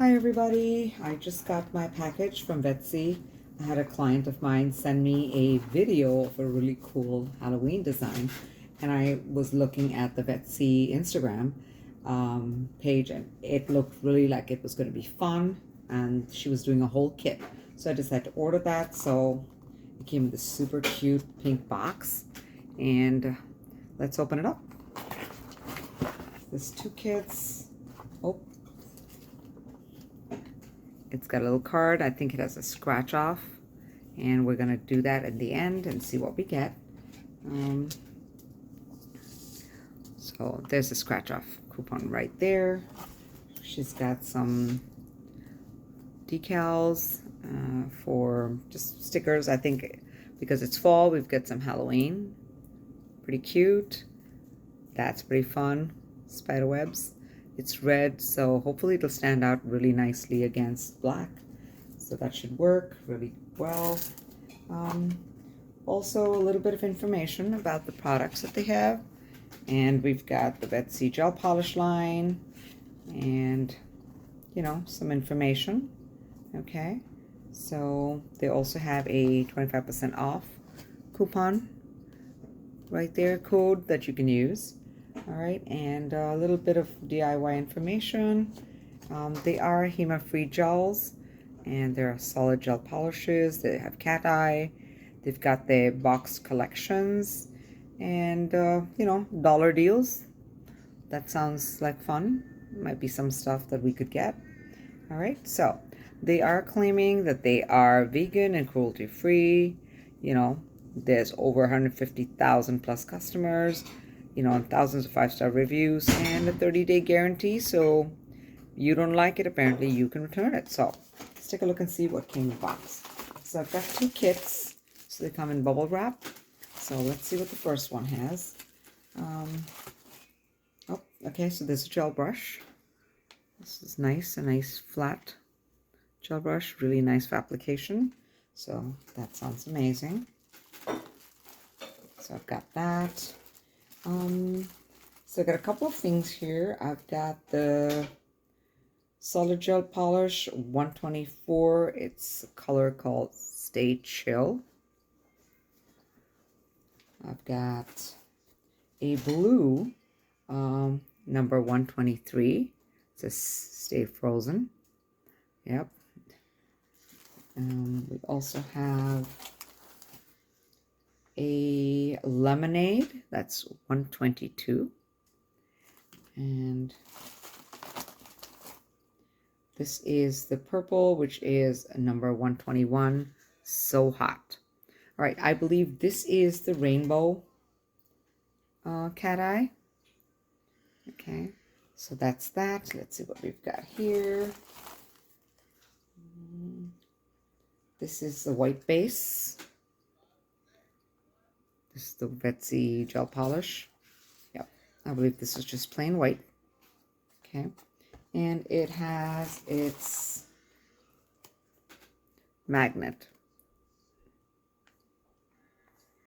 Hi everybody, I just got my package from Vettsy. I had a client of mine send me a video of a really cool Halloween design, and I was looking at the Vettsy Instagram page, and it looked really like it was going to be fun, and she was doing a whole kit. So I decided to order that. So it came in this super cute pink box, and let's open it up. There's two kits. Oh, it's got a little card. I think it has a scratch off, and we're gonna do that at the end and see what we get. So there's a scratch off coupon right there. She's got some decals for just stickers. I think because it's fall, we've got some Halloween. Pretty cute. That's pretty fun. Spider webs. It's red, so hopefully it'll stand out really nicely against black. So that should work really well. Also a little bit of information about the products that they have. And we've got the Vettsy gel polish line and, you know, some information. Okay, so they also have a 25% off coupon right there, code that you can use. All right, and a little bit of DIY information. They are HEMA-free gels, and they're solid gel polishes. They have cat eye. They've got the box collections, and you know, dollar deals. That sounds like fun. Might be some stuff that we could get. All right, so they are claiming that they are vegan and cruelty-free. You know, there's over 150,000 plus customers, you know, and thousands of 5-star reviews and a 30-day guarantee. So you don't like it, apparently you can return it. So let's take a look and see what came in the box. So I've got two kits. So they come in bubble wrap. So let's see what the first one has. Oh, okay, so there's a gel brush. This is nice, a nice flat gel brush, really nice for application. So that sounds amazing. So I've got that. So I've got a couple of things here. I've got the solid gel polish 124. It's a color called Stay Chill. I've got a blue number 123. It says Stay Frozen. Yep. We also have a lemonade, that's 122, and this is the purple, which is number 121, So Hot. All right, I believe this is the rainbow cat eye. Okay, so that's that. Let's see what we've got here. This is the white base. This is the Vettsy gel polish. Yep, I believe this is just plain white. Okay, and it has its magnet.